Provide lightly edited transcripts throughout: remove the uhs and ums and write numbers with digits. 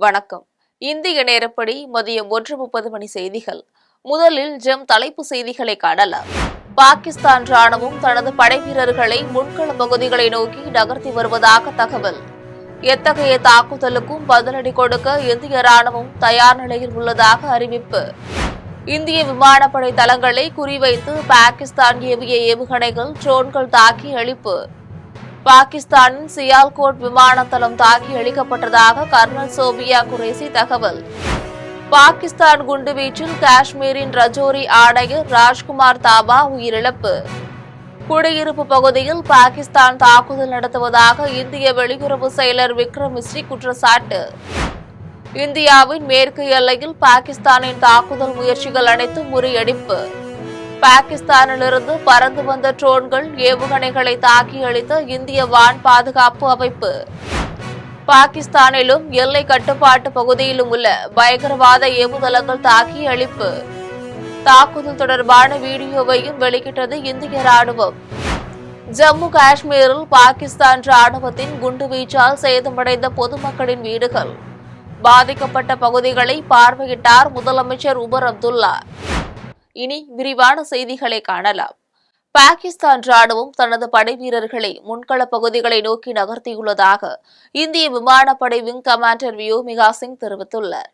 வணக்கம். இந்திய நேரப்படி மதியம் 1:30 மணி செய்திகள். முதலில் தலைப்பு செய்திகளை காணலாம். பாகிஸ்தான் ராணுவம் தனது படைவீரர்களை முன்கள பகுதிகளை நோக்கி நகர்த்தி வருவதாக தகவல். எத்தகைய தாக்குதலுக்கும் பதிலடி கொடுக்க இந்திய ராணுவம் தயார் நிலையில் உள்ளதாக அறிவிப்பு. இந்திய விமானப்படை தளங்களை குறிவைத்து பாகிஸ்தான் ஏவிய ஏவுகணைகள் ட்ரோன்கள் தாக்கி அழிப்பு. பாகிஸ்தானின் சியால்கோட் விமான தளம் தாக்கி அழிக்கப்பட்டதாக கர்னல் சோபியா குரேசி தகவல். பாகிஸ்தான் குண்டுவீச்சில் காஷ்மீரின் ரஜோரி ஆணையர் ராஜ்குமார் தாபா உயிரிழப்பு. குடியிருப்பு பகுதியில் பாகிஸ்தான் தாக்குதல் நடத்துவதாக இந்திய வெளியுறவு செயலர் விக்ரம் மிஸ்ரி குற்றச்சாட்டு. இந்தியாவின் மேற்கு எல்லையில் பாகிஸ்தானின் தாக்குதல் முயற்சிகள் அனைத்தும் முறியடிப்பு. பாகிஸ்தானிலிருந்து பறந்து வந்த ட்ரோன்கள் ஏவுகணைகளை தாக்கி அளித்த இந்திய வான் பாதுகாப்பு அமைப்பு. பாகிஸ்தானிலும் எல்லை கட்டுப்பாட்டு பகுதியிலும் உள்ள பயங்கரவாத ஏவுதளங்கள் தாக்கி அழிப்பு. தாக்குதல் தொடர்பான வீடியோவையும் வெளியிட்டது இந்திய ராணுவம். ஜம்மு காஷ்மீரில் பாகிஸ்தான் ராணுவத்தின் குண்டுவீச்சால் சேதமடைந்த பொதுமக்களின் வீடுகள். பாதிக்கப்பட்ட பகுதிகளை பார்வையிட்டார் முதலமைச்சர் உமர் அப்துல்லா. இனி விரிவான செய்திகளை காணலாம். பாகிஸ்தான் ராணுவம் தனது படை வீரர்களை முன்கள பகுதிகளை நோக்கி நகர்த்தியுள்ளதாக இந்திய விமானப்படை விங் கமாண்டர் வியோமிகா சிங் தெரிவித்துள்ளார்.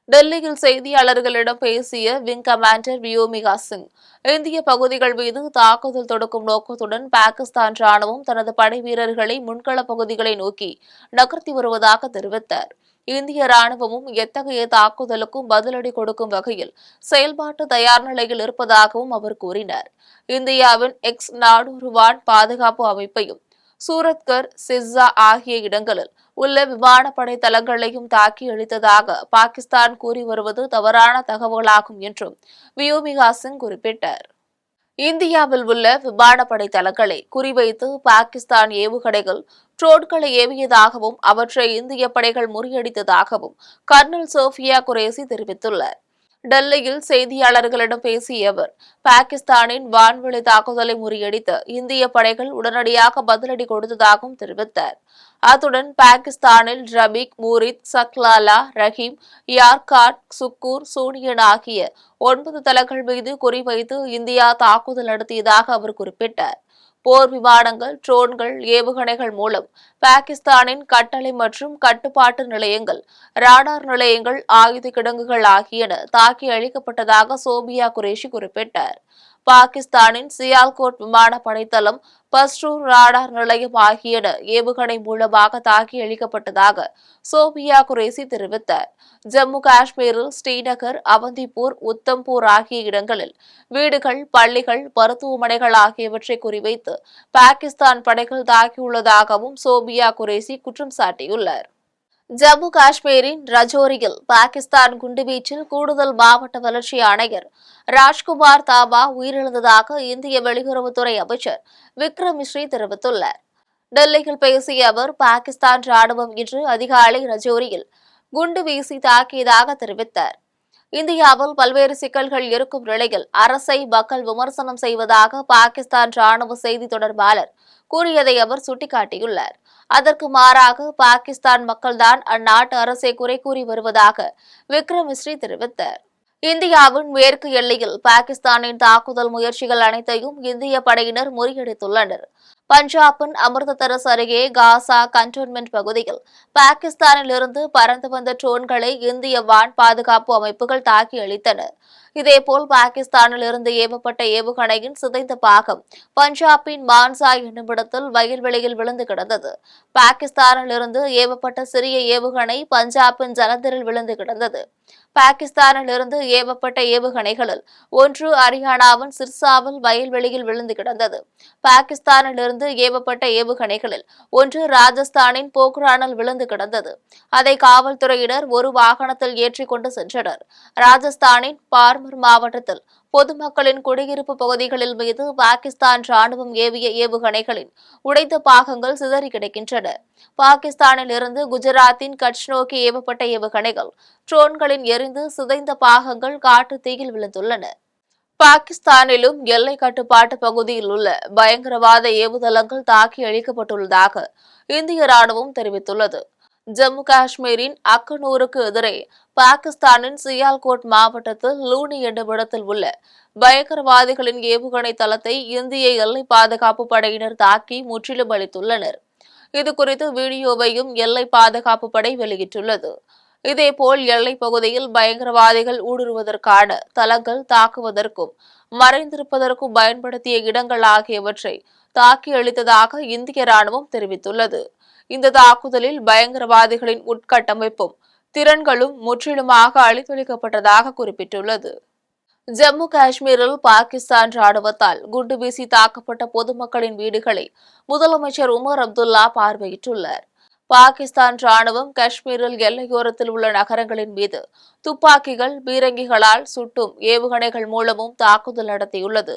டெல்லியில் செய்தியாளர்களிடம் பேசிய விங் கமாண்டர் வியோமிகா சிங், இந்திய பகுதிகள் மீது தாக்குதல் தொடுக்கும் நோக்கத்துடன் பாகிஸ்தான் ராணுவம் தனது படை வீரர்களை முன்கள பகுதிகளை நோக்கி நகர்த்தி வருவதாக தெரிவித்தார். இந்திய ராணுவமும் எத்தகைய தாக்குதலுக்கும் பதிலடி கொடுக்கும் வகையில் செயல்பாட்டு தயார் நிலையில் இருப்பதாகவும் அவர் கூறினார். இந்தியாவின் எக்ஸ் நானூறு வான் பாதுகாப்பு அமைப்பையும் சூரத்கர், சிஸ்ஸா ஆகிய இடங்களில் உள்ள விமானப்படை தளங்களையும் தாக்கி அளித்ததாக பாகிஸ்தான் கூறி வருவது தவறான தகவலாகும் என்றும் வியோமிகா சிங் குறிப்பிட்டார். இந்தியாவில் உள்ள விமானப்படை தளங்களை குறிவைத்து பாகிஸ்தான் ஏவுகணைகள் ட்ரோன்களை ஏவியதாகவும் அவற்றை இந்திய படைகள் முறியடித்ததாகவும் கர்னல் சோபியா குரேசி தெரிவித்துள்ளார். டெல்லியில் செய்தியாளர்களிடம் பேசிய அவர், பாகிஸ்தானின் வான்வெளி தாக்குதலை முறியடித்த இந்திய படைகள் உடனடியாக பதிலடி கொடுத்ததாகவும் தெரிவித்தார். அத்துடன் பாகிஸ்தானில் ரபிக், மூரித், சக்லாலா, ரஹீம், யார்காட், சுக்கூர், சூனியன் ஆகிய 9 தளங்கள் மீது குறிவைத்து இந்தியா தாக்குதல் நடத்தியதாக அவர் குறிப்பிட்டார். போர் விமானங்கள், ட்ரோன்கள், ஏவுகணைகள் மூலம் பாகிஸ்தானின் கட்டளை மற்றும் கட்டுப்பாட்டு நிலையங்கள், ராடார் நிலையங்கள், ஆயுத கிடங்குகள் ஆகியன தாக்கி அழிக்கப்பட்டதாக சோபியா குரேஷி குறிப்பிட்டார். பாகிஸ்தானின் சியால்கோட் விமான படைத்தளம், பஸ்டூர் ராடார் நிலையம் ஆகியன ஏவுகணை மூலமாக தாக்கி அழிக்கப்பட்டதாக சோபியா குரேசி தெரிவித்தார். ஜம்மு காஷ்மீரில் ஸ்ரீநகர், அவந்திப்பூர், உத்தம்பூர் ஆகிய இடங்களில் வீடுகள், பள்ளிகள், மருத்துவமனைகள் ஆகியவற்றை குறிவைத்து பாகிஸ்தான் படைகள் தாக்கியுள்ளதாகவும் சோபியா குரேசி குற்றம் சாட்டியுள்ளார். ஜம்மு காஷ்மீரின் ரஜோரியில் பாகிஸ்தான் குண்டுவீச்சில் கூடுதல் மாவட்ட வளர்ச்சி ஆணையர் ராஜ்குமார் தாபா உயிரிழந்ததாக இந்திய வெளியுறவுத்துறை அமைச்சர் விக்ரம் மிஸ்ரி தெரிவித்துள்ளார். டெல்லியில் பேசிய அவர், பாகிஸ்தான் ராணுவம் இன்று அதிகாலை ரஜோரியில் குண்டு வீசி தாக்கியதாக தெரிவித்தார். இந்தியாவில் பல்வேறு சிக்கல்கள் இருக்கும் நிலையில் அரசை மக்கள் விமர்சனம் செய்வதாக பாகிஸ்தான் ராணுவ செய்தி தொடர்பாளர் கூறியதை அவர் சுட்டிக்காட்டியுள்ளார். அதற்கு மாறாக பாகிஸ்தான் மக்கள்தான் அந்நாட்டு அரசை குறை கூறி வருவதாக விக்ரம் மிஸ்ரி தெரிவித்தார். இந்தியாவின் மேற்கு எல்லையில் பாகிஸ்தானின் தாக்குதல் முயற்சிகள் அனைத்தையும் இந்திய படையினர் முறியடித்துள்ளனர். பஞ்சாபின் அமிர்தசரஸ் அருகே காசா கண்டோன்மெண்ட் பகுதியில் பாகிஸ்தானில் இருந்து பறந்து வந்த ட்ரோன்களை இந்திய வான் பாதுகாப்பு அமைப்புகள் தாக்கி அளித்தன. இதேபோல் பாகிஸ்தானில் இருந்து ஏவப்பட்ட ஏவுகணையின் சிதைந்த பாகம் பஞ்சாபின் மான்சா என்னுமிடத்தில் வயல்வெளியில் விழுந்து கிடந்தது. பாகிஸ்தானில் இருந்து ஏவப்பட்ட சிறிய ஏவுகணை பஞ்சாபின் ஜலந்தரில் விழுந்து கிடந்தது. பாகிஸ்தானில் இருந்து ஏவப்பட்ட ஏவுகணைகளில் ஒன்று ஹரியானாவின் சிர்சாவில் வயல்வெளியில் விழுந்து கிடந்தது. பாகிஸ்தானில் இருந்து ஏவப்பட்ட ஏவுகணைகளில் ஒன்று ராஜஸ்தானின் போக்ரானில் விழுந்து கிடந்தது. அதை காவல்துறையினர் ஒரு வாகனத்தில் ஏற்றிக் கொண்டு சென்றனர். ராஜஸ்தானின் பார்மர் மாவட்டத்தில் பொதுமக்களின் குடியிருப்பு பகுதிகளில் மீது பாகிஸ்தான் ராணுவம் ஏவிய ஏவுகணைகளின் உடைந்த பாகங்கள் சிதறி கிடக்கின்றன. பாகிஸ்தானில் இருந்து குஜராத்தின் கட்ச் நோக்கி ஏவப்பட்ட ஏவுகணைகள் ட்ரோன்களின் எரிந்து சிதைந்த பாகங்கள் காட்டு தீயில் விழுந்துள்ளன. பாகிஸ்தானிலும் எல்லை கட்டுப்பாட்டு பகுதியில் உள்ள பயங்கரவாத ஏவுதளங்கள் தாக்கி அழிக்கப்பட்டுள்ளதாக இந்திய ராணுவம் தெரிவித்துள்ளது. ஜம்மு காஷ்மீரின் அக்கனூருக்கு எதிரே பாகிஸ்தானின் சியால்கோட் மாவட்டத்தில் லூனி என்னுமிடத்தில் உள்ள பயங்கரவாதிகளின் ஏவுகணை தளத்தை இந்திய எல்லை பாதுகாப்பு படையினர் தாக்கி முற்றிலும் அளித்துள்ளனர். இதுகுறித்து வீடியோவையும் எல்லை பாதுகாப்பு படை வெளியிட்டுள்ளது. இதேபோல் எல்லைப் பகுதியில் பயங்கரவாதிகள் ஊடுருவதற்கான தளங்கள் தாக்குவதற்கும் மறைந்திருப்பதற்கும் பயன்படுத்திய இடங்கள் ஆகியவற்றை தாக்கி அளித்ததாக இந்திய ராணுவம் தெரிவித்துள்ளது. இந்த தாக்குதலில் பயங்கரவாதிகளின் உட்கட்டமைப்பும் திறன்களும் முற்றிலுமாக அழித்தொழிக்கப்பட்டதாக குறிப்பிட்டுள்ளது. ஜம்மு காஷ்மீரில் பாகிஸ்தான் ராணுவத்தால் குண்டு வீசி தாக்கப்பட்ட பொதுமக்களின் வீடுகளை முதலமைச்சர் உமர் அப்துல்லா பார்வையிட்டுள்ளார். பாகிஸ்தான் ராணுவம் காஷ்மீரில் எல்லையோரத்தில் உள்ள நகரங்களின் மீது துப்பாக்கிகள், பீரங்கிகளால் சுட்டும் ஏவுகணைகள் மூலமும் தாக்குதல் நடத்தியுள்ளது.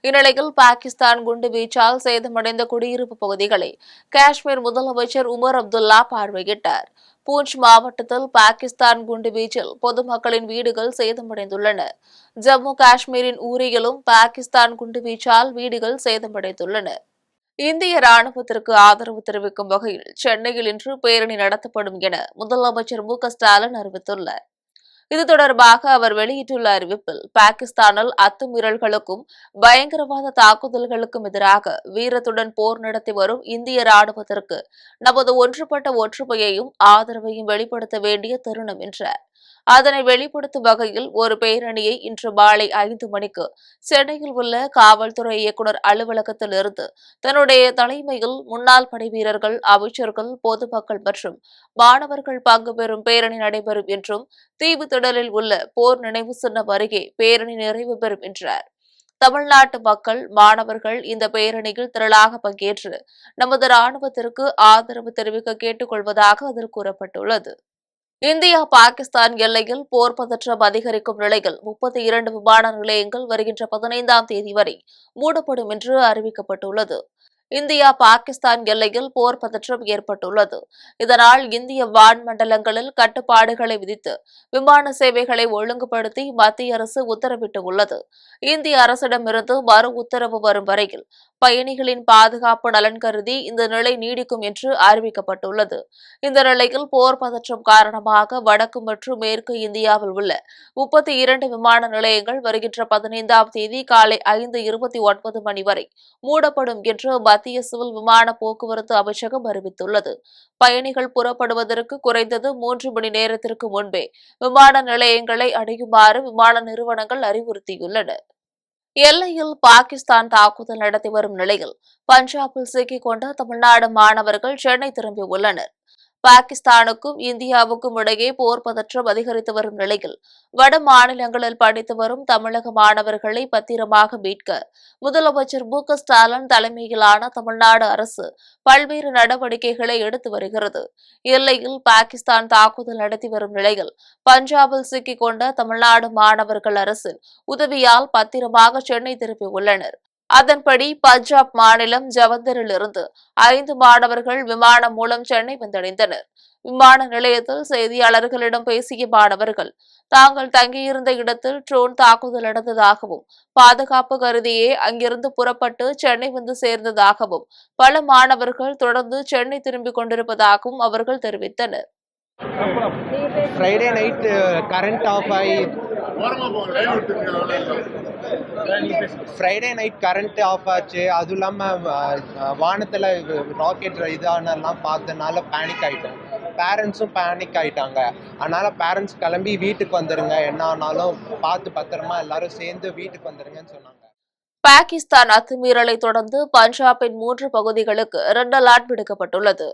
இந்நிலையில் பாகிஸ்தான் குண்டு வீச்சால் சேதமடைந்த குடியிருப்பு பகுதிகளை காஷ்மீர் முதலமைச்சர் உமர் அப்துல்லா பார்வையிட்டார். பூஞ்ச் மாவட்டத்தில் பாகிஸ்தான் குண்டு வீச்சில் பொதுமக்களின் வீடுகள் சேதமடைந்துள்ளன. ஜம்மு காஷ்மீரின் ஊரியிலும் பாகிஸ்தான் குண்டு வீச்சால் வீடுகள் சேதமடைந்துள்ளன. இந்திய ராணுவத்திற்கு ஆதரவு தெரிவிக்கும் வகையில் சென்னையில் இன்று பேரணி நடத்தப்படும் என முதலமைச்சர் மு.க.ஸ்டாலின் அறிவித்துள்ளார். இது தொடர்பாக அவர் வெளியிட்டுள்ள அறிவிப்பில், பாகிஸ்தானில் அத்துமீறல்களுக்கும் பயங்கரவாத தாக்குதல்களுக்கும் எதிராக வீரத்துடன் போர் நடத்தி வரும் இந்திய ராணுவத்திற்கு நமது ஒன்றுபட்ட ஒற்றுமையையும் ஆதரவையும் வெளிப்படுத்த வேண்டிய தருணம் என்றார். அதனை வெளிப்படுத்தும் வகையில் ஒரு பேரணியை இன்று மாலை 5 மணிக்கு சென்னையில் உள்ள காவல்துறை இயக்குநர் அலுவலகத்தில் இருந்து தன்னுடைய தலைமையில் முன்னாள் படைவீரர்கள், அமைச்சர்கள், பொதுமக்கள் மற்றும் மாணவர்கள் பங்கு பெறும் பேரணி நடைபெறும் என்றும், தீவுத்திடலில் உள்ள போர் நினைவு சின்னம் அருகே பேரணி நிறைவு பெறும் என்றார். தமிழ்நாட்டு மக்கள், மாணவர்கள் இந்த பேரணியில் திரளாக பங்கேற்று நமது ராணுவத்திற்கு ஆதரவு தெரிவிக்க கேட்டுக் கொள்வதாக அதில் கூறப்பட்டுள்ளது. இந்தியா பாகிஸ்தான் எல்லையில் போர் பதற்றம் அதிகரிக்கும் நிலையில் 32 விமான நிலையங்கள் வருகின்ற 15ஆம் தேதி வரை மூடப்படும் என்று அறிவிக்கப்பட்டுள்ளது. இந்தியா பாகிஸ்தான் எல்லையில் போர் பதற்றம் ஏற்பட்டுள்ளது. இதனால் இந்திய வான் மண்டலங்களில் கட்டுப்பாடுகளை விதித்து விமான சேவைகளை ஒழுங்குபடுத்தி மத்திய அரசு உத்தரவிட்டுள்ளது. இந்திய அரசிடமிருந்து மறு உத்தரவு வரும் வரையில் பயணிகளின் பாதுகாப்பு நலன் கருதி இந்த நிலை நீடிக்கும் என்று அறிவிக்கப்பட்டுள்ளது. இந்த நிலையில் போர் பதற்றம் காரணமாக வடக்கு மற்றும் மேற்கு இந்தியாவில் உள்ள 32 விமான நிலையங்கள் வருகின்ற 15ஆம் தேதி காலை 5:29 மணி வரை மூடப்படும் என்று மத்திய சிவில் விமான போக்குவரத்து அமைச்சகம் அறிவித்துள்ளது. பயணிகள் புறப்படுவதற்கு குறைந்தது 3 மணி நேரத்திற்கு முன்பே விமான நிலையங்களை அடையுமாறு விமான நிறுவனங்கள் அறிவுறுத்தியுள்ளன. எல்லையில் பாகிஸ்தான் தாக்குதல் நடத்தி வரும் நிலையில் பஞ்சாபில் சிக்கிக் கொண்ட தமிழ்நாடு மாணவர்கள் சென்னை திரும்பியுள்ளனர். பாகிஸ்தானுக்கும் இந்தியாவுக்கும் இடையே போர் பதற்றம் அதிகரித்து வரும் நிலையில் வட மாநிலங்களில் படித்து வரும் தமிழக மாணவர்களை பத்திரமாக மீட்க முதலமைச்சர் மு.க.ஸ்டாலின் தலைமையிலான தமிழ்நாடு அரசு பல்வேறு நடவடிக்கைகளை எடுத்து வருகிறது. எல்லையில் பாகிஸ்தான் தாக்குதல் நடத்தி வரும் நிலையில் பஞ்சாபில் சிக்கிக் கொண்ட தமிழ்நாடு மாணவர்கள் அரசின் உதவியால் பத்திரமாக சென்னை திரும்பியுள்ளனர். அதன்படி பஞ்சாப் மாநிலம் ஜவந்தரில் இருந்து 5 மாணவர்கள் விமானம் மூலம் சென்னை வந்தடைந்தனர். விமான நிலையத்தில் செய்தியாளர்களிடம் பேசிய மாணவர்கள், தாங்கள் தங்கியிருந்த இடத்தில் ட்ரோன் தாக்குதல் நடந்ததாகவும், பாதுகாப்பு கருதியே அங்கிருந்து புறப்பட்டு சென்னை வந்து சேர்ந்ததாகவும், பல மாணவர்கள் தொடர்ந்து சென்னை திரும்பிக் கொண்டிருப்பதாகவும் அவர்கள் தெரிவித்தனர். ஃப்ரைடே நைட் கரண்ட் ஆஃப் ஆகி ஃப்ரைடே நைட் கரண்ட் ஆஃப் ஆச்சு. அதுவும் இல்லாமல் வானத்தில் ராக்கெட் இதானெல்லாம் பார்த்தனால பேனிக் ஆகிட்டோம். பேரண்ட்ஸும் பேனிக் ஆகிட்டாங்க. அதனால் பேரண்ட்ஸ் கிளம்பி வீட்டுக்கு வந்துடுங்க, என்ன ஆனாலும் பார்த்து பத்திரமா எல்லாரும் சேர்ந்து வீட்டுக்கு வந்துடுங்கன்னு சொன்னாங்க. பாகிஸ்தான் அத்துமீறலை தொடர்ந்து பஞ்சாபின் 3 பகுதிகளுக்கு ரெட் அலர்ட் விடுக்கப்பட்டுள்ளது.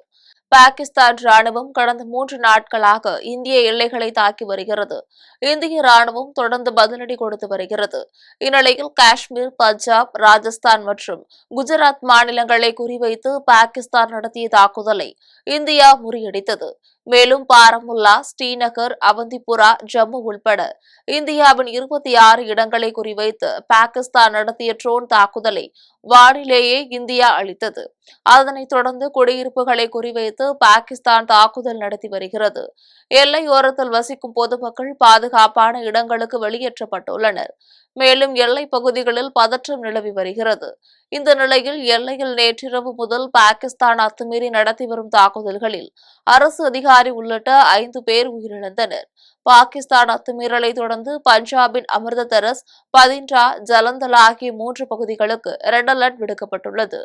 பாகிஸ்தான் ராணுவம் கடந்த 3 நாட்களாக இந்திய எல்லைகளை தாக்கி வருகிறது. இந்திய ராணுவம் தொடர்ந்து பதிலடி கொடுத்து வருகிறது. இந்நிலையில் காஷ்மீர், பஞ்சாப், ராஜஸ்தான் மற்றும் குஜராத் மாநிலங்களை குறிவைத்து பாகிஸ்தான் நடத்திய தாக்குதலை இந்தியா முறியடித்தது. மேலும் பாரமுல்லா, ஸ்ரீநகர், அவந்திபுரா, ஜம்மு உள்பட இந்தியாவின் 26 இடங்களை குறிவைத்து பாகிஸ்தான் நடத்திய ட்ரோன் தாக்குதலை வானிலேயே இந்தியா அளித்தது. அதனைத் தொடர்ந்து குடியிருப்புகளை குறிவைத்து பாகிஸ்தான் தாக்குதல் நடத்தி வருகிறது. எல்லையோரத்தில் வசிக்கும் பொதுமக்கள் பாதுகாப்பான இடங்களுக்கு வெளியேற்றப்பட்டுள்ளனர். மேலும் எல்லைப் பகுதிகளில் பதற்றம் நிலவி வருகிறது. இந்த நிலையில் எல்லையில் நேற்றிரவு முதல் பாகிஸ்தான் அத்துமீறி நடத்தி வரும் தாக்குதல்களில் அரசு அதிகாரி அதிகாரி உள்ளிட்ட 5 பேர் உயிரிழந்தனர். பாகிஸ்தான் அத்துமீறலை தொடர்ந்து பஞ்சாபின் அமிர்தசரஸ், பதின்டா, ஜலந்தல் ஆகிய 3 பகுதிகளுக்கு ரெட் அலர்ட் விடுக்கப்பட்டுள்ளது.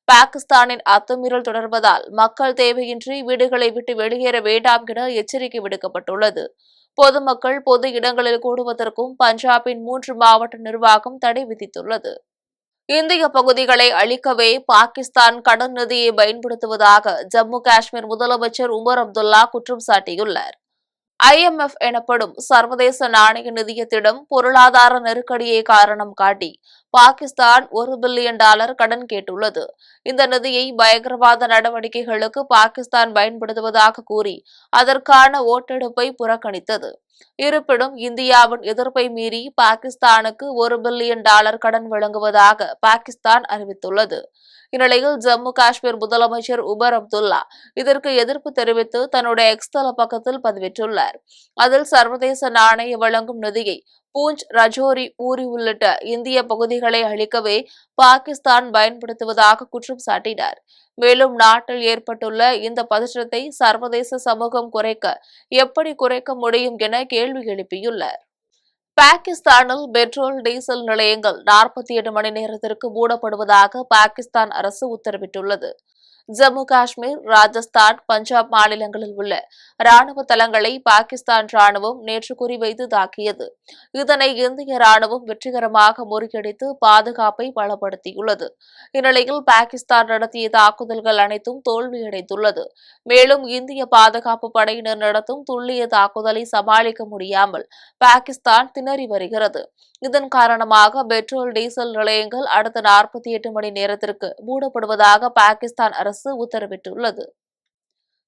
பாகிஸ்தானின் அத்துமீறல் தொடர்வதால் மக்கள் தேவையின்றி வீடுகளை விட்டு வெளியேற வேண்டாம் என எச்சரிக்கை விடுக்கப்பட்டுள்ளது. பொதுமக்கள் பொது இடங்களில் கூடுவதற்கும் பஞ்சாபின் 3 மாவட்ட நிர்வாகம் தடை விதித்துள்ளது. இந்திய பகுதிகளை அழிக்கவே பாகிஸ்தான் கடல் நதியை பயன்படுத்துவதாக ஜம்மு காஷ்மீர் முதலமைச்சர் உமர் அப்துல்லா குற்றம் சாட்டியுள்ளார். IMF எனப்படும் சர்வதேச நாணய நிதியத்திடம் பொருளாதார நெருக்கடியை காரணம் காட்டி பாகிஸ்தான் $1 பில்லியன் கடன் கேட்டுள்ளது. இந்த நிதியை பயங்கரவாத நடவடிக்கைகளுக்கு பாகிஸ்தான் பயன்படுத்துவதாக கூறி அதற்கான ஓட்டெடுப்பை புறக்கணித்தது. இருப்பினும் இந்தியாவின் எதிர்ப்பை மீறி பாகிஸ்தானுக்கு $1 பில்லியன் கடன் வழங்குவதாக பாகிஸ்தான் அறிவித்துள்ளது. இந்நிலையில் ஜம்மு காஷ்மீர் முதலமைச்சர் உமர் அப்துல்லா இதற்கு எதிர்ப்பு தெரிவித்து தன்னுடைய எக்ஸ் தள பக்கத்தில் பதிவிட்டுள்ளார். அதில் சர்வதேச நாணய வழங்கும் நிதியை பூஞ்ச், ரஜோரி, பூரி உள்ளிட்ட இந்திய பகுதிகளை அழிக்கவே பாகிஸ்தான் பயன்படுத்துவதாக குற்றம் சாட்டினார். மேலும் நாட்டில் ஏற்பட்டுள்ள இந்த பதற்றத்தை சர்வதேச சமூகம் எப்படி குறைக்க முடியும் என கேள்வி எழுப்பியுள்ளார். பாகிஸ்தானில் பெட்ரோல், டீசல் நிலையங்கள் 48 மணி நேரத்திற்கு மூடப்படுவதாக பாகிஸ்தான் அரசு உத்தரவிட்டுள்ளது. ஜம்மு காஷ்மீர், ராஜஸ்தான், பஞ்சாப் மாநிலங்களில் உள்ள ராணுவ தளங்களை பாகிஸ்தான் ராணுவம் நேற்று குறிவைத்து தாக்கியது. இதனை இந்திய ராணுவம் வெற்றிகரமாக முறியடித்து பாதுகாப்பை பலப்படுத்தியுள்ளது. இந்நிலையில் பாகிஸ்தான் நடத்திய தாக்குதல்கள் அனைத்தும் தோல்வியடைந்துள்ளது. மேலும் இந்திய பாதுகாப்பு படையினர் நடத்தும் துல்லிய தாக்குதலை சமாளிக்க முடியாமல் பாகிஸ்தான் திணறி வருகிறது. இதன் காரணமாக பெட்ரோல், டீசல் நிலையங்கள் அடுத்த 48 மணி நேரத்திற்கு மூடப்படுவதாக பாகிஸ்தான் அரசு உத்தரவிட்டுள்ளது.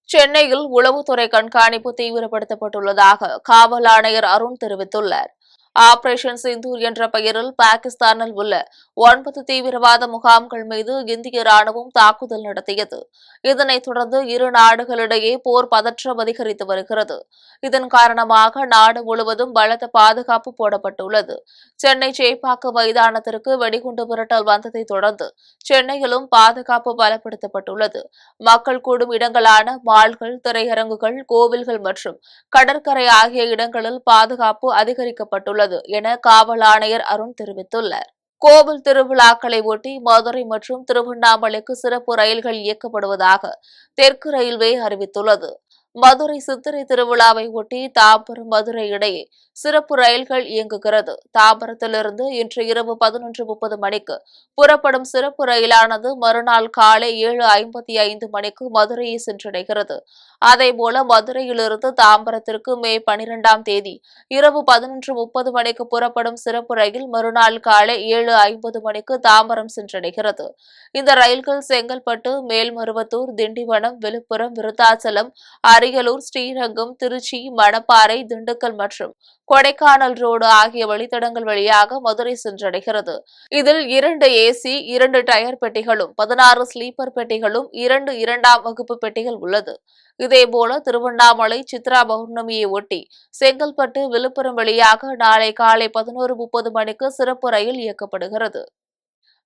சென்னையில் உளவுத்துறை கண்காணிப்பு தீவிரப்படுத்தப்பட்டுள்ளதாக காவல் ஆணையர் அருண் தெரிவித்துள்ளார். ஆபரேஷன் சிந்தூர் என்ற பெயரில் பாகிஸ்தானில் உள்ள 9 தீவிரவாத முகாம்கள் மீது இந்திய ராணுவம் தாக்குதல் நடத்தியது. இதனைத் தொடர்ந்து இரு நாடுகளிடையே போர் பதற்றம் அதிகரித்து வருகிறது. இதன் காரணமாக நாடு முழுவதும் பலத்த பாதுகாப்பு போடப்பட்டுள்ளது. சென்னை சேப்பாக்கம் மைதானத்திற்கு வெடிகுண்டு மிரட்டல் வந்ததை தொடர்ந்து சென்னையிலும் பாதுகாப்பு பலப்படுத்தப்பட்டுள்ளது. மக்கள் கூடும் இடங்களான மால்கள், திரையரங்குகள், கோவில்கள் மற்றும் கடற்கரை ஆகிய இடங்களில் பாதுகாப்பு அதிகரிக்கப்பட்டுள்ளது என காவல் ஆணையர் அருண் தெரிவித்துள்ளார். கோவில் திருவிழாக்களை ஒட்டி மதுரை மற்றும் திருவண்ணாமலைக்கு சிறப்பு ரயில்கள் இயக்கப்படுவதாக தெற்கு ரயில்வே அறிவித்துள்ளது. மதுரை சித்திரை திருவிழாவை ஒட்டி தாம்பரம், மதுரை இடையே சிறப்பு ரயில்கள் இயங்குகிறது. தாம்பரத்திலிருந்து இன்று இரவு 11:30 மணிக்கு புறப்படும் சிறப்பு ரயிலானது மறுநாள் காலை 7:55 மணிக்கு மதுரையை சென்றடைகிறது. அதேபோல மதுரையிலிருந்து தாம்பரத்திற்கு மே 12ஆம் தேதி இரவு 11:30 மணிக்கு புறப்படும் சிறப்பு ரயில் மறுநாள் காலை 7:50 மணிக்கு தாம்பரம் சென்றடைகிறது. இந்த ரயில்கள் செங்கல்பட்டு, மேல்மருவத்தூர், திண்டிவனம், விழுப்புரம், விருத்தாச்சலம், அரியலூர், ஸ்ரீரங்கம், திருச்சி, மணப்பாறை, திண்டுக்கல் மற்றும் கொடைக்கானல் ரோடு ஆகிய வழித்தடங்கள் வழியாக மதுரை சென்றடைகிறது. இதில் 2 AC, 2 டயர் பெட்டிகளும் 16 ஸ்லீப்பர் பெட்டிகளும் 2 இரண்டாம் வகுப்பு பெட்டிகள் உள்ளது. இதேபோல திருவண்ணாமலை சித்ரா பௌர்ணமியை ஒட்டி செங்கல்பட்டு, விழுப்புரம் வழியாக நாளை காலை 11:30 மணிக்கு சிறப்பு ரயில் இயக்கப்படுகிறது.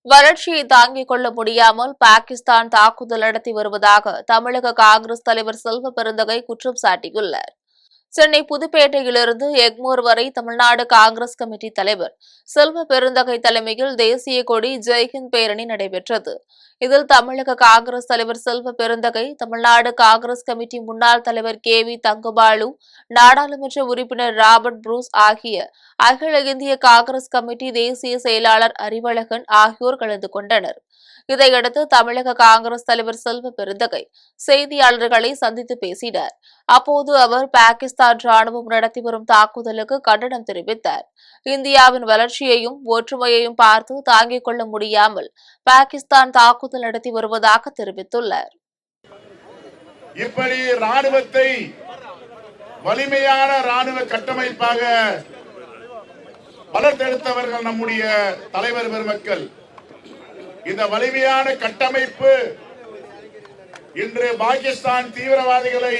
வறட்சியை தாங்கிக் கொள்ள முடியாமல் பாகிஸ்தான் தாக்குதல் நடத்தி வருவதாக தமிழக காங்கிரஸ் தலைவர் செல்வ பெருந்தகை குற்றம் சாட்டியுள்ளார். சென்னை புதுப்பேட்டையிலிருந்து எக்மோர் வரை தமிழ்நாடு காங்கிரஸ் கமிட்டி தலைவர் செல்வ பெருந்தகை தலைமையில் தேசிய கொடி ஜெய்ஹிந்த் பேரணி நடைபெற்றது. இதில் தமிழக காங்கிரஸ் தலைவர் செல்வ பெருந்தகை, தமிழ்நாடு காங்கிரஸ் கமிட்டி முன்னாள் தலைவர் KV தங்கபாலு, நாடாளுமன்ற உறுப்பினர் ராபர்ட் புரூஸ் ஆகிய அகில இந்திய காங்கிரஸ் கமிட்டி தேசிய செயலாளர் அறிவழகன் ஆகியோர் கலந்து கொண்டனர். இதையடுத்து தமிழக காங்கிரஸ் தலைவர் செல்வ பெருந்தகை செய்தியாளர்களை சந்தித்து பேசினார். அப்போது அவர் பாகிஸ்தான் ராணுவம் நடத்தி வரும் தாக்குதலுக்கு கண்டனம் தெரிவித்தார். இந்தியாவின் வளர்ச்சியையும் ஒற்றுமையையும் பார்த்து தாங்கிக் கொள்ள முடியாமல் பாகிஸ்தான் தாக்குதல் நடத்தி வருவதாக தெரிவித்துள்ளார். இப்படி ராணுவத்தை வலிமையான ராணுவ கட்டமைப்பாக வளர்த்தெடுத்தவர்கள் நம்முடைய தலைவர் பெருமக்கள். இந்த வலிமையான கட்டமைப்பு இன்று பாகிஸ்தான் தீவிரவாதிகளை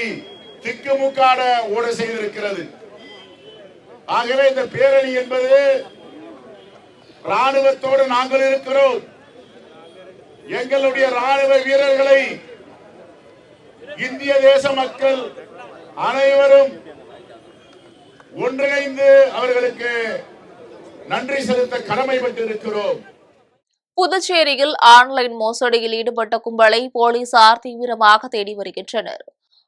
திக்குமுக்காட ஓட செய்திருக்கிறது. ஆகவே இந்த பேரணி என்பது ராணுவத்தோடு நாங்கள் இருக்கிறோம். எங்களுடைய ராணுவ வீரர்களை இந்திய தேச மக்கள் அனைவரும் ஒன்றிணைந்து அவர்களுக்கு நன்றி செலுத்த கடமைப்பட்டிருக்கிறோம். புதுச்சேரியில் ஆன்லைன் மோசடியில் ஈடுபட்ட கும்பலை போலீசார் தீவிரமாக தேடி வருகின்றனர்.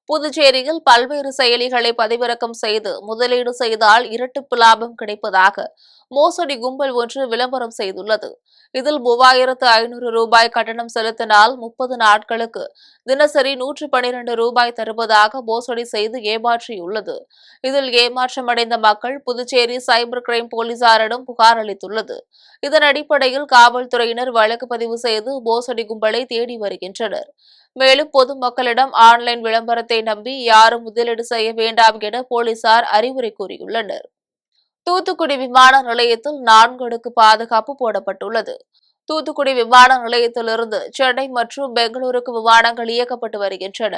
புதுச்சேரியில் பல்வேறு செயலிகளை பதிவிறக்கம் செய்து முதலீடு செய்தால் இரட்டிப்பு லாபம் கிடைப்பதாக மோசடி கும்பல் ஒன்று விளம்பரம் செய்துள்ளது. இதில் 3500 ரூபாய் கட்டணம் செலுத்தினால் 30 நாட்களுக்கு தினசரி 112 ரூபாய் தருவதாக மோசடி செய்து ஏமாற்றியுள்ளது. இதில் ஏமாற்றமடைந்த மக்கள் புதுச்சேரி சைபர் கிரைம் போலீசாரிடம் புகார் அளித்துள்ளது. இதன் அடிப்படையில் காவல்துறையினர் வழக்கு பதிவு செய்து மோசடி கும்பலை தேடி வருகின்றனர். மேலும் பொதுமக்களிடம் ஆன்லைன் விளம்பரத்தை நம்பி யாரும் முதலீடு செய்ய வேண்டாம் என போலீசார் அறிவுரை கூறியுள்ளனர். தூத்துக்குடி விமான நிலையத்தில் 4 அடுக்கு பாதுகாப்பு போடப்பட்டுள்ளது. தூத்துக்குடி விமான நிலையத்திலிருந்து சென்னை மற்றும் பெங்களூருக்கு விமானங்கள் இயக்கப்பட்டு வருகின்றன.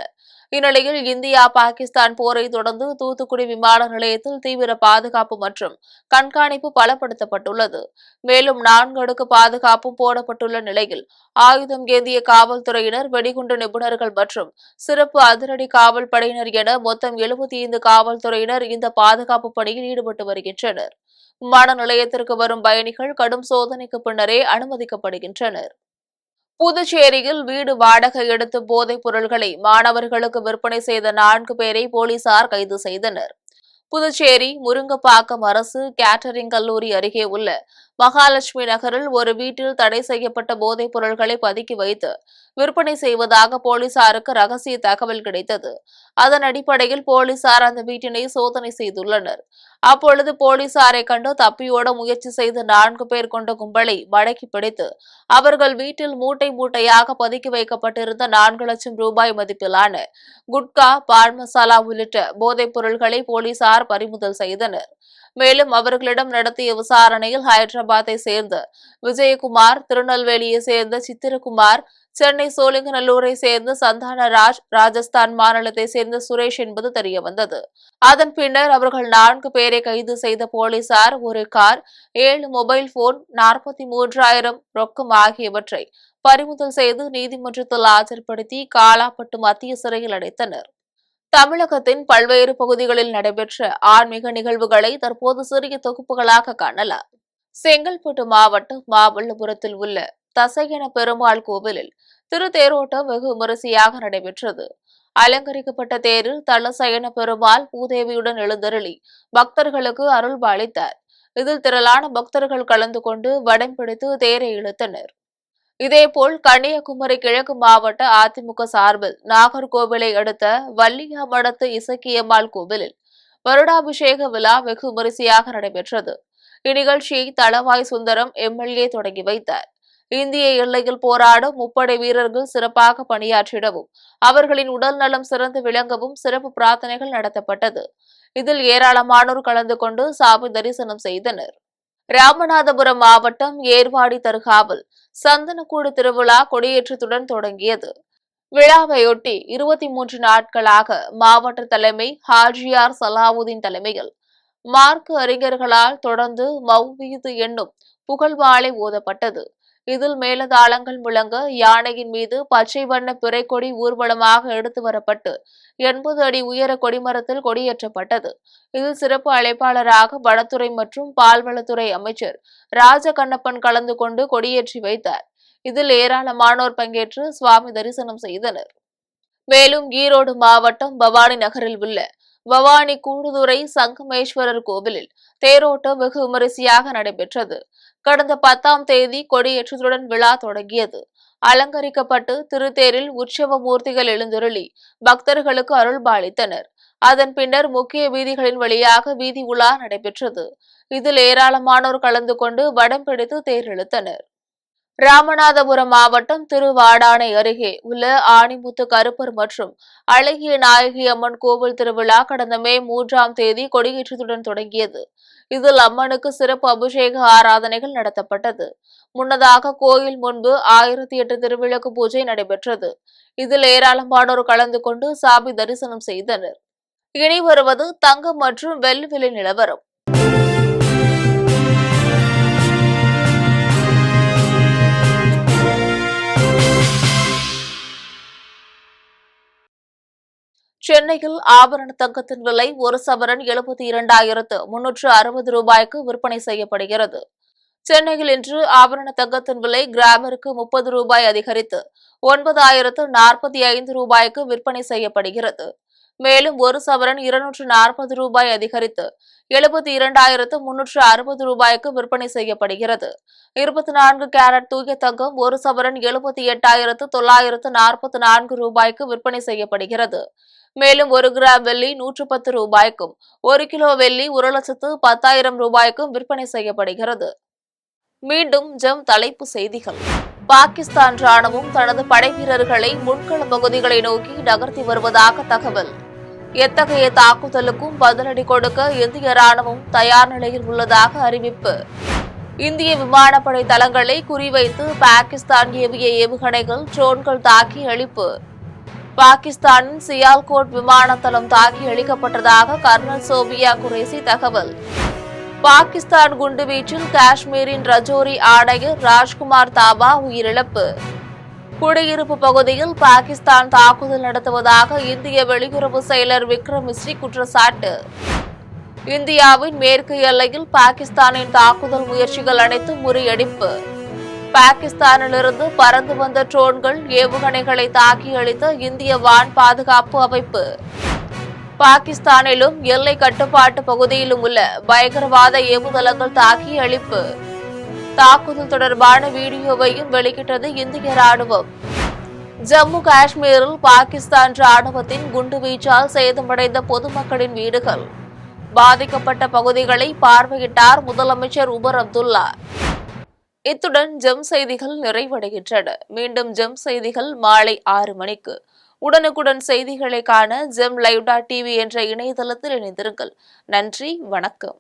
இந்நிலையில் இந்தியா பாகிஸ்தான் போரை தொடர்ந்து தூத்துக்குடி விமான நிலையத்தில் தீவிர பாதுகாப்பு மற்றும் கண்காணிப்பு பலப்படுத்தப்பட்டுள்ளது. மேலும் 4 அடுக்கு பாதுகாப்பும் போடப்பட்டுள்ள நிலையில் ஆயுதம் ஏந்திய காவல்துறையினர், வெடிகுண்டு நிபுணர்கள் மற்றும் சிறப்பு அதிரடி காவல் படையினர் என மொத்தம் 75 காவல்துறையினர் இந்த பாதுகாப்பு பணியில் ஈடுபட்டு வருகின்றனர். விமான நிலையத்திற்கு வரும் பயணிகள் கடும் சோதனைக்கு பின்னரே அனுமதிக்கப்படுகின்றனர். புதுச்சேரியில் வீடு வாடகை எடுத்து போதைப் பொருட்களை மாணவர்களுக்கு விற்பனை செய்த 4 பேரை போலீசார் கைது செய்தனர். புதுச்சேரி முருங்கப்பாக்கம் அரசு கேட்டரிங் கல்லூரி அருகே உள்ள மகாலட்சுமி நகரில் ஒரு வீட்டில் தடை செய்யப்பட்ட போதைப் பொருட்களை பதுக்கி வைத்து விற்பனை செய்வதாக போலீசாருக்கு ரகசிய தகவல் கிடைத்தது. அதன் அடிப்படையில் போலீசார் அந்த வீட்டினை சோதனை செய்துள்ளனர். அப்பொழுது போலீசாரை கண்டு தப்பியோட முயற்சி செய்த 4 பேர் கொண்ட கும்பலை மடக்கி பிடித்து அவர்கள் வீட்டில் மூட்டை மூட்டையாக பதுக்கி வைக்கப்பட்டிருந்த 4 லட்சம் ரூபாய் மதிப்பிலான குட்கா, பான் மசாலா உள்ளிட்ட போதைப் பொருட்களை போலீசார் பறிமுதல் செய்தனர். மேலும் அவர்களிடம் நடத்திய விசாரணையில் ஹைதராபாத்தை சேர்ந்த விஜயகுமார், திருநெல்வேலியை சேர்ந்த சித்திரகுமார், சென்னை சோழிங்கநல்லூரை சேர்ந்த சந்தானராஜ், ராஜஸ்தான் மாநிலத்தை சேர்ந்த சுரேஷ் என்பது தெரியவந்தது. அதன் பின்னர் அவர்கள் 4 பேரை கைது செய்த போலீசார் ஒரு கார், 7 மொபைல் போன், 43,000 ரொக்கம் ஆகியவற்றை பறிமுதல் செய்து நீதிமன்றத்தில் ஆஜர்படுத்தி காலாப்பட்டு மத்திய சிறையில் அடைத்தனர். தமிழகத்தின் பல்வேறு பகுதிகளில் நடைபெற்ற ஆன்மீக நிகழ்வுகளை தற்போது சிறிய தொகுப்புகளாக காணலாம். செங்கல்பட்டு மாவட்டம் மாமல்லபுரத்தில் உள்ள தசையன பெருமாள் கோவிலில் திருத்தேரோட்டம் வெகு விமரிசையாக நடைபெற்றது. அலங்கரிக்கப்பட்ட தேரில் தலசயன பெருமாள் பூதேவியுடன் எழுந்தருளி பக்தர்களுக்கு அருள் பாலித்தார். இதில் திரளான பக்தர்கள் கலந்து கொண்டு வடம் பிடித்து தேரை இழுத்தனர். இதேபோல் கன்னியாகுமரி கிழக்கு மாவட்ட அதிமுக சார்பில் நாகர்கோவிலை அடுத்த வள்ளியாமடத்து இசக்கியம்மாள் கோவிலில் வருடாபிஷேக விழா வெகு விமரிசையாக நடைபெற்றது. இந்நிகழ்ச்சியை தளவாய் சுந்தரம் எம்எல்ஏ தொடங்கி வைத்தார். இந்திய எல்லையில் போராடும் முப்படை வீரர்கள் சிறப்பாக பணியாற்றிடவும் அவர்களின் உடல் நலம் சிறந்து விளங்கவும் சிறப்பு பிரார்த்தனைகள் நடத்தப்பட்டது. இதில் ஏராளமானோர் கலந்து கொண்டு சாமி தரிசனம் செய்தனர். ராமநாதபுரம் மாவட்டம் ஏர்வாடி தர்காவில் சந்தனக்கூடு திருவிழா கொடியேற்றத்துடன் தொடங்கியது. விழாவையொட்டி 23 நாட்களாக மாவட்ட தலைமை ஹாஜியார் சலாவுதீன் தலைமையில் மார்க்க அறிஞர்களால் தொடர்ந்து மௌவீது என்னும் புகழ்மாலை ஓதப்பட்டது. இதில் மேலதாளங்கள் முழங்க யானையின் மீது பச்சை வண்ண பிறைக்கொடி ஊர்வலமாக எடுத்து வரப்பட்டு 80 அடி உயர கொடிமரத்தில் கொடியேற்றப்பட்டது. இதில் சிறப்பு அழைப்பாளராக வனத்துறை மற்றும் பால்வளத்துறை அமைச்சர் ராஜகண்ணப்பன் கலந்து கொண்டு கொடியேற்றி வைத்தார். இதில் ஏராளமானோர் பங்கேற்று சுவாமி தரிசனம் செய்தனர். மேலும் ஈரோடு மாவட்டம் பவானி நகரில் உள்ள பவானி கூடுதுறை சங்கமேஸ்வரர் கோவிலில் தேரோட்டம் வெகு விமரிசையாக நடைபெற்றது. கடந்த 10ஆம் தேதி கொடியேற்றத்துடன் விழா தொடங்கியது. அலங்கரிக்கப்பட்டு திருத்தேரில் உற்சவ மூர்த்திகள் எழுந்தருளி பக்தர்களுக்கு அருள் பாலித்தனர். அதன் பின்னர் முக்கிய வீதிகளின் வழியாக வீதி உலா நடைபெற்றது. இதில் ஏராளமானோர் கலந்து கொண்டு வடம் பிடித்து தேர் இழுத்தனர். ராமநாதபுரம் மாவட்டம் திருவாடானை அருகே உள்ள ஆணிமுத்து கருப்பர் மற்றும் அழகிய நாயகி அம்மன் கோவில் திருவிழா கடந்த மே 3ஆம் தேதி கொடியேற்றத்துடன் தொடங்கியது. இதில் அம்மனுக்கு சிறப்பு அபிஷேக ஆராதனைகள் நடத்தப்பட்டது. முன்னதாக கோயில் முன்பு 1008 திருவிளக்கு பூஜை நடைபெற்றது. இதில் ஏராளமானோர் கலந்து கொண்டு சாமி தரிசனம் செய்தனர். இனி வருவது தங்கம் மற்றும் வெள்ளி விலை நிலவரம். சென்னை சென்னையில் ஆபரண தங்கத்தின் விலை ஒரு சவரன் 72,360 ரூபாய்க்கு விற்பனை செய்யப்படுகிறது. சென்னையில் இன்று ஆபரண தங்கத்தின் விலை கிராமிற்கு 30 ரூபாய் அதிகரித்து 9,045 ரூபாய்க்கு விற்பனை செய்யப்படுகிறது. மேலும் ஒரு சவரன் 240 ரூபாய் அதிகரித்து 72,360 ரூபாய்க்கு விற்பனை செய்யப்படுகிறது. 24 கேரட் தூய தங்கம் ஒரு சவரன் 78,944 ரூபாய்க்கு விற்பனை செய்யப்படுகிறது. மேலும் 1 கிராம் வெள்ளி 110 ரூபாய்க்கும் 1 கிலோ வெள்ளி 1,10,000 ரூபாய்க்கும் விற்பனை செய்யப்படுகிறது. மீண்டும் தலைப்பு செய்திகள். பாகிஸ்தான் ராணுவம் தனது படைவீரர்களை முன்கள பகுதிகளை நோக்கி நகர்த்தி வருவதாக தகவல். எத்தகைய தாக்குதலுக்கும் பதிலடி கொடுக்க இந்திய ராணுவம் தயார் நிலையில் உள்ளதாக அறிவிப்பு. இந்திய விமானப்படை தளங்களை குறிவைத்து பாகிஸ்தான் ஏவிய ஏவுகணைகள் ட்ரோன்கள் தாக்கி அழிப்பு. பாகிஸ்தானின் சியால்கோட் விமான தளம் தாக்கி அழிக்கப்பட்டதாக கர்னல் சோபியா குரேசி தகவல். பாகிஸ்தான் குண்டுவீச்சில் காஷ்மீரின் ரஜோரி ஆணையர் ராஜ்குமார் தாபா உயிரிழப்பு. குடியிருப்பு பகுதியில் பாகிஸ்தான் தாக்குதல் நடத்துவதாக இந்திய வெளியுறவு செயலர் விக்ரம் மிஸ்ரி குற்றச்சாட்டு. இந்தியாவின் மேற்கு எல்லையில் பாகிஸ்தானின் தாக்குதல் முயற்சிகள் அனைத்தும் முறியடிப்பு. பாகிஸ்தானிலிருந்து பறந்து வந்த ட்ரோன்கள் ஏவுகணைகளை தாக்கி அழித்த இந்திய வான் பாதுகாப்பு அமைப்பு. பாகிஸ்தானிலும் எல்லை கட்டுப்பாட்டு பகுதியிலும் உள்ள பயங்கரவாத ஏவுதளங்கள் தாக்கி அழிப்பு. தாக்குதல் தொடர்பான வீடியோவையும் வெளியிட்டது இந்திய ராணுவம். ஜம்மு காஷ்மீரில் பாகிஸ்தான் ராணுவத்தின் குண்டுவீச்சால் சேதமடைந்த பொதுமக்களின் வீடுகள். பாதிக்கப்பட்ட பகுதிகளை பார்வையிட்டார் முதலமைச்சர் உமர் அப்துல்லா. இத்துடன் செய்திகள் நிறைவடைகின்றன. மீண்டும் செய்திகள் மாலை 6 மணிக்கு. உடனுக்குடன் செய்திகளை காண GemLive.tv என்ற இணையதளத்தில் இணைந்திருங்கள். நன்றி, வணக்கம்.